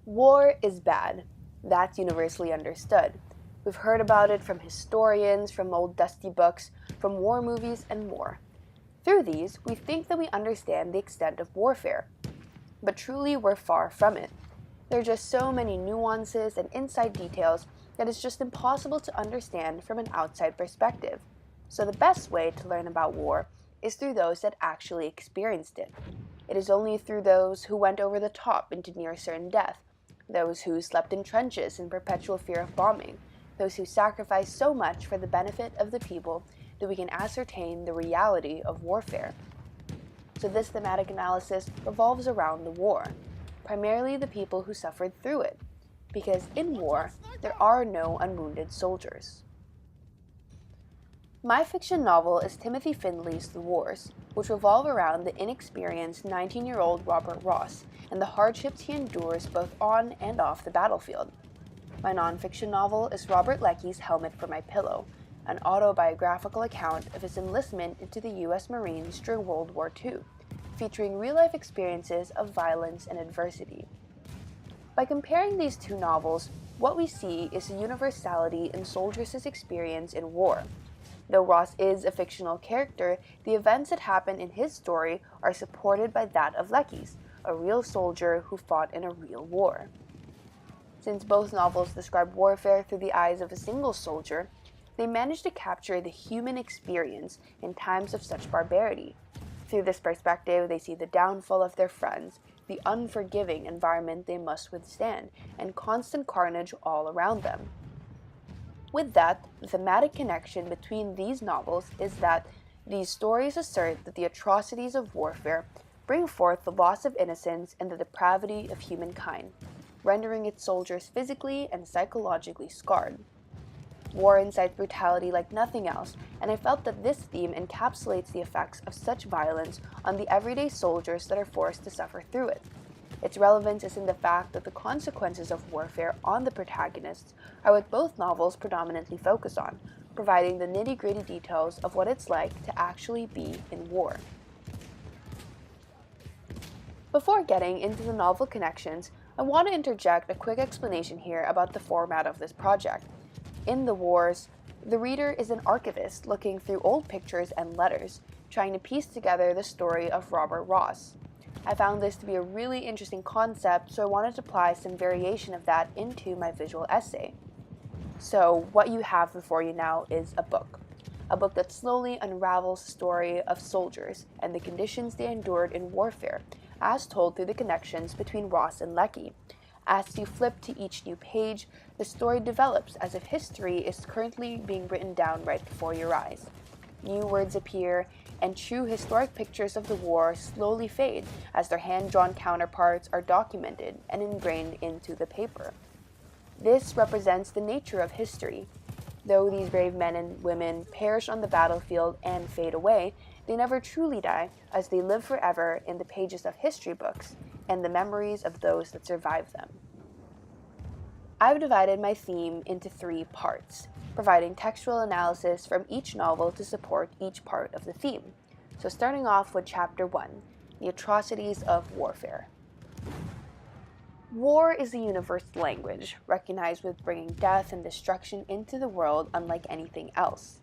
War is bad. That's universally understood. We've heard about it from historians, from old dusty books, from war movies, and more. Through these, we think that we understand the extent of warfare. But truly, we're far from it. There are just so many nuances and inside details that it's just impossible to understand from an outside perspective. So the best way to learn about war is through those that actually experienced it. It is only through those who went over the top into near certain death, those who slept in trenches in perpetual fear of bombing, those who sacrificed so much for the benefit of the people that we can ascertain the reality of warfare. So this thematic analysis revolves around the war, primarily the people who suffered through it, because in war, there are no unwounded soldiers. My fiction novel is Timothy Findley's The Wars, which revolve around the inexperienced 19-year-old Robert Ross and the hardships he endures both on and off the battlefield. My nonfiction novel is Robert Leckie's Helmet for My Pillow, an autobiographical account of his enlistment into the U.S. Marines during World War II, featuring real-life experiences of violence and adversity. By comparing these two novels, what we see is a universality in soldiers' experience in war. Though Ross is a fictional character, the events that happen in his story are supported by that of Leckie's, a real soldier who fought in a real war. Since both novels describe warfare through the eyes of a single soldier, they manage to capture the human experience in times of such barbarity. Through this perspective, they see the downfall of their friends, the unforgiving environment they must withstand, and constant carnage all around them. With that, the thematic connection between these novels is that these stories assert that the atrocities of warfare bring forth the loss of innocence and the depravity of humankind, rendering its soldiers physically and psychologically scarred. War incites brutality like nothing else, and I felt that this theme encapsulates the effects of such violence on the everyday soldiers that are forced to suffer through it. Its relevance is in the fact that the consequences of warfare on the protagonists are what both novels predominantly focus on, providing the nitty-gritty details of what it's like to actually be in war. Before getting into the novel connections, I want to interject a quick explanation here about the format of this project. In The Wars, the reader is an archivist looking through old pictures and letters, trying to piece together the story of Robert Ross. I found this to be a really interesting concept, so I wanted to apply some variation of that into my visual essay. So what you have before you now is a book that slowly unravels the story of soldiers and the conditions they endured in warfare, as told through the connections between Ross and Leckie. As you flip to each new page, the story develops as if history is currently being written down right before your eyes. New words appear, and true historic pictures of the war slowly fade as their hand-drawn counterparts are documented and ingrained into the paper. This represents the nature of history. Though these brave men and women perish on the battlefield and fade away, they never truly die, as they live forever in the pages of history books and the memories of those that survive them. I've divided my theme into 3 parts, providing textual analysis from each novel to support each part of the theme. So starting off with Chapter 1, The Atrocities of Warfare. War is a universal language, recognized with bringing death and destruction into the world unlike anything else.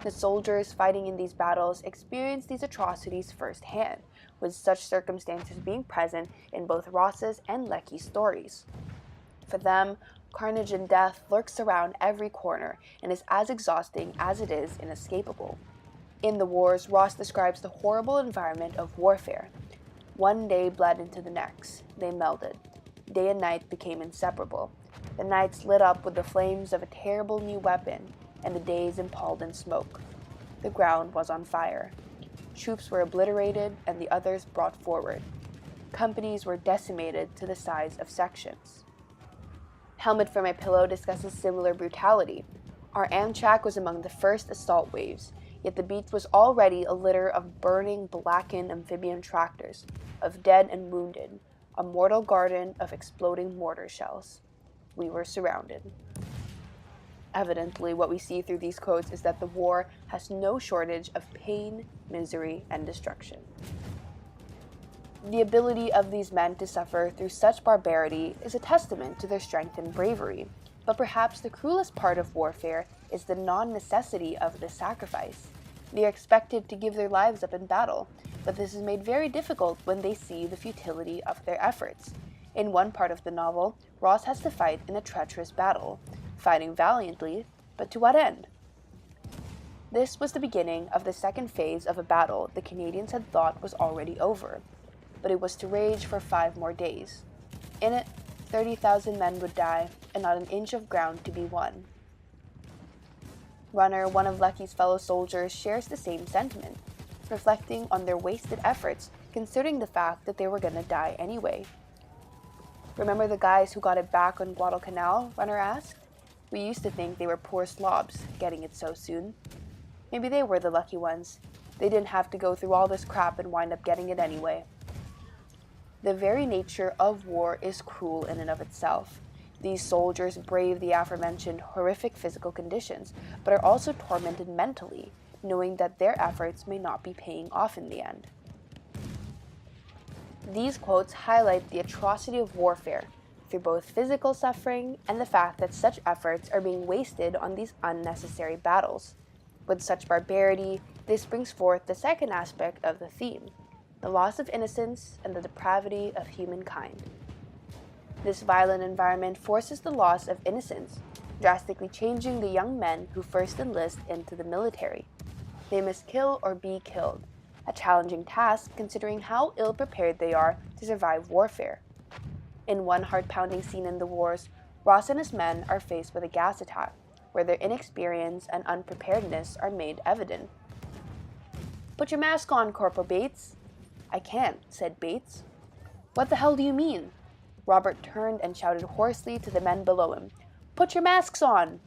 The soldiers fighting in these battles experience these atrocities firsthand, with such circumstances being present in both Ross's and Leckie's stories. For them, carnage and death lurks around every corner and is as exhausting as it is inescapable. In The Wars, Ross describes the horrible environment of warfare. One day bled into the next. They melded. Day and night became inseparable. The nights lit up with the flames of a terrible new weapon, and the days impaled in smoke. The ground was on fire. Troops were obliterated and the others brought forward. Companies were decimated to the size of sections. Helmet for My Pillow discusses similar brutality. Our Amtrak was among the first assault waves, yet the beach was already a litter of burning, blackened amphibian tractors, of dead and wounded, a mortal garden of exploding mortar shells. We were surrounded. Evidently, what we see through these quotes is that the war has no shortage of pain, misery, and destruction. The ability of these men to suffer through such barbarity is a testament to their strength and bravery, but perhaps the cruelest part of warfare is the non-necessity of this sacrifice. They are expected to give their lives up in battle, but this is made very difficult when they see the futility of their efforts. In one part of the novel, Ross has to fight in a treacherous battle, fighting valiantly, but to what end? This was the beginning of the second phase of a battle the Canadians had thought was already over, but it was to rage for 5 more days. In it, 30,000 men would die, and not an inch of ground to be won. Runner, one of Lucky's fellow soldiers, shares the same sentiment, reflecting on their wasted efforts considering the fact that they were going to die anyway. "Remember the guys who got it back on Guadalcanal?" Runner asked. "We used to think they were poor slobs, getting it so soon. Maybe they were the lucky ones. They didn't have to go through all this crap and wind up getting it anyway." The very nature of war is cruel in and of itself. These soldiers brave the aforementioned horrific physical conditions, but are also tormented mentally, knowing that their efforts may not be paying off in the end. These quotes highlight the atrocity of warfare, through both physical suffering and the fact that such efforts are being wasted on these unnecessary battles. With such barbarity, this brings forth the second aspect of the theme, the loss of innocence and the depravity of humankind. This violent environment forces the loss of innocence, drastically changing the young men who first enlist into the military. They must kill or be killed, a challenging task considering how ill-prepared they are to survive warfare. In one heart-pounding scene in the wars, Ross and his men are faced with a gas attack, where their inexperience and unpreparedness are made evident. "Put your mask on, Corporal Bates." "I can't," said Bates. "What the hell do you mean?" Robert turned and shouted hoarsely to the men below him, "Put your masks on!"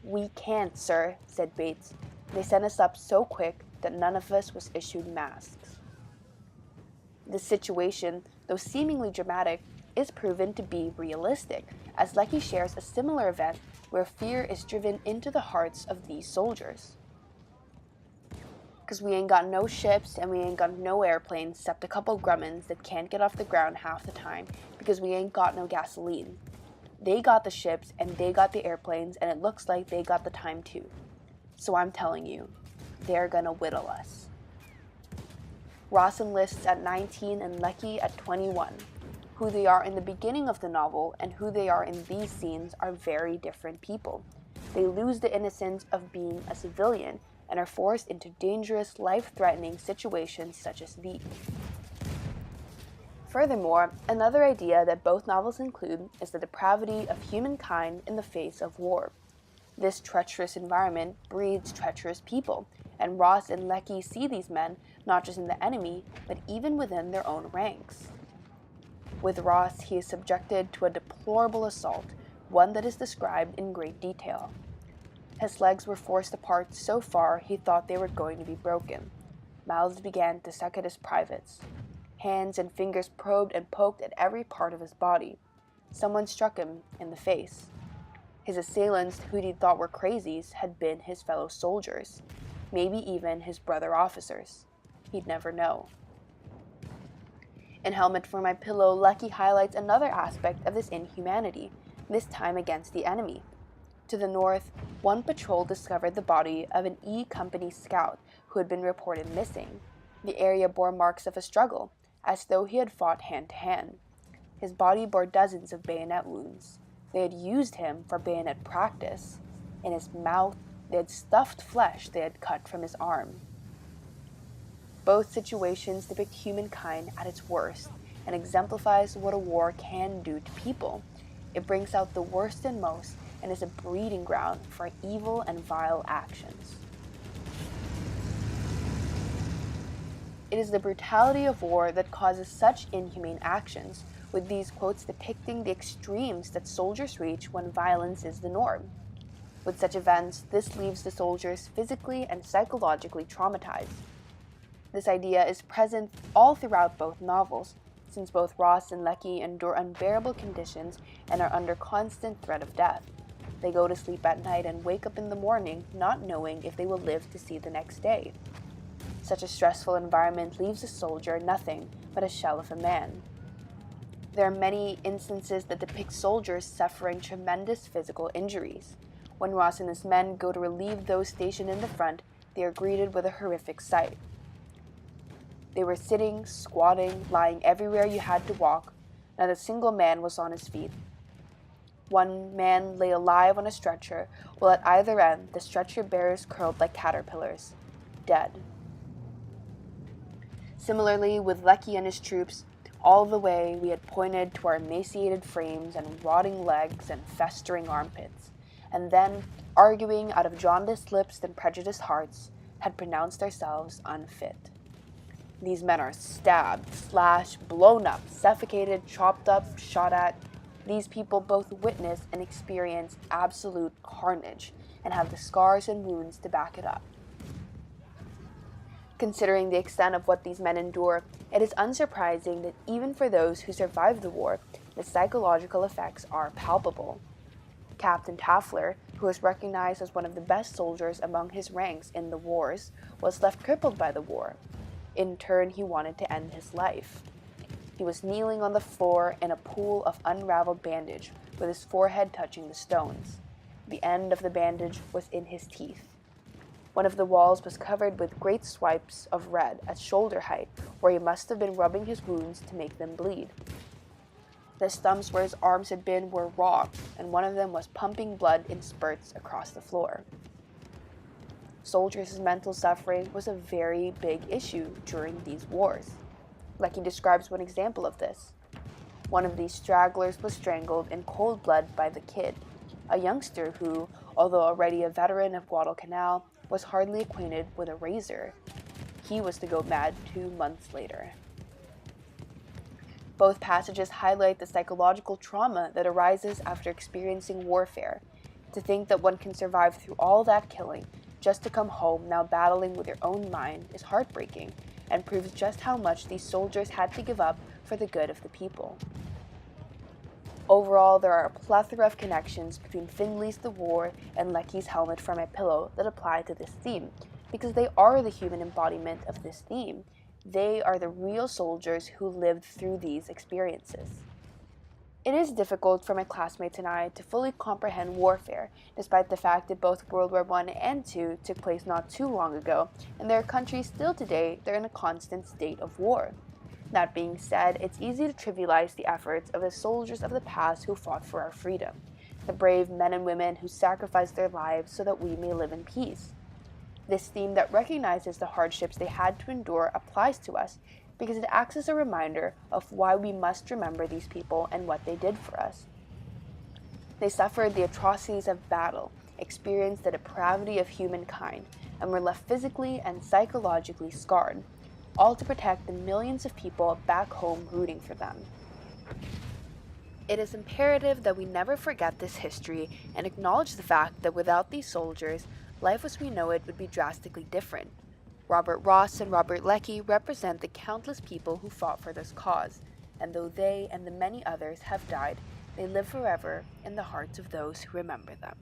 "We can't, sir," said Bates. "They sent us up so quick that none of us was issued masks." This situation, though seemingly dramatic, is proven to be realistic, as Lecky shares a similar event where fear is driven into the hearts of these soldiers. "'Cause we ain't got no ships and we ain't got no airplanes except a couple grummins that can't get off the ground half the time because we ain't got no gasoline. They got the ships and they got the airplanes and it looks like they got the time too. So I'm telling you, they're gonna whittle us." Ross enlists at 19 and Lecky at 21. Who they are in the beginning of the novel and who they are in these scenes are very different people. They lose the innocence of being a civilian and are forced into dangerous, life-threatening situations such as these. Furthermore, another idea that both novels include is the depravity of humankind in the face of war. This treacherous environment breeds treacherous people, and Ross and Lecky see these men not just in the enemy, but even within their own ranks. With Ross, he is subjected to a deplorable assault, one that is described in great detail. His legs were forced apart so far he thought they were going to be broken. Mouths began to suck at his privates. Hands and fingers probed and poked at every part of his body. Someone struck him in the face. His assailants, who he thought were crazies, had been his fellow soldiers, maybe even his brother officers. He'd never know. In Helmet for My Pillow, Lecky highlights another aspect of this inhumanity, this time against the enemy. To the north, one patrol discovered the body of an E Company scout who had been reported missing. The area bore marks of a struggle, as though he had fought hand to hand. His body bore dozens of bayonet wounds. They had used him for bayonet practice. In his mouth, they had stuffed flesh they had cut from his arm. Both situations depict humankind at its worst and exemplifies what a war can do to people. It brings out the worst in most and is a breeding ground for evil and vile actions. It is the brutality of war that causes such inhumane actions, with these quotes depicting the extremes that soldiers reach when violence is the norm. With such events, this leaves the soldiers physically and psychologically traumatized. This idea is present all throughout both novels, since both Ross and Lecky endure unbearable conditions and are under constant threat of death. They go to sleep at night and wake up in the morning not knowing if they will live to see the next day. Such a stressful environment leaves a soldier nothing but a shell of a man. There are many instances that depict soldiers suffering tremendous physical injuries. When Ross and his men go to relieve those stationed in the front, they are greeted with a horrific sight. They were sitting, squatting, lying everywhere you had to walk. Not a single man was on his feet. One man lay alive on a stretcher, while at either end the stretcher bearers curled like caterpillars, dead. Similarly, with Lecky and his troops, all the way we had pointed to our emaciated frames and rotting legs and festering armpits, and then, arguing out of jaundiced lips and prejudiced hearts, had pronounced ourselves unfit. These men are stabbed, slashed, blown up, suffocated, chopped up, shot at. These people both witness and experience absolute carnage and have the scars and wounds to back it up. Considering the extent of what these men endure, it is unsurprising that even for those who survived the war, the psychological effects are palpable. Captain Taffler, who was recognized as one of the best soldiers among his ranks in the wars, was left crippled by the war. In turn, he wanted to end his life. He was kneeling on the floor in a pool of unraveled bandage, with his forehead touching the stones. The end of the bandage was in his teeth. One of the walls was covered with great swipes of red at shoulder height, where he must have been rubbing his wounds to make them bleed. The stumps where his arms had been were raw, and one of them was pumping blood in spurts across the floor. Soldiers' mental suffering was a very big issue during these wars. Lecky describes one example of this. One of these stragglers was strangled in cold blood by the Kid, a youngster who, although already a veteran of Guadalcanal, was hardly acquainted with a razor. He was to go mad 2 months later. Both passages highlight the psychological trauma that arises after experiencing warfare. To think that one can survive through all that killing just to come home now battling with your own mind is heartbreaking and proves just how much these soldiers had to give up for the good of the people. Overall, there are a plethora of connections between Findlay's The War and Lecky's Helmet for My Pillow that apply to this theme, because they are the human embodiment of this theme. They are the real soldiers who lived through these experiences. It is difficult for my classmates and I to fully comprehend warfare, despite the fact that both World War I and II took place not too long ago, and there are countries still today that are in a constant state of war. That being said, it's easy to trivialize the efforts of the soldiers of the past who fought for our freedom, the brave men and women who sacrificed their lives so that we may live in peace. This theme that recognizes the hardships they had to endure applies to us because it acts as a reminder of why we must remember these people and what they did for us. They suffered the atrocities of battle, experienced the depravity of humankind, and were left physically and psychologically scarred, all to protect the millions of people back home rooting for them. It is imperative that we never forget this history and acknowledge the fact that without these soldiers, life as we know it would be drastically different. Robert Ross and Robert Lecky represent the countless people who fought for this cause, and though they and the many others have died, they live forever in the hearts of those who remember them.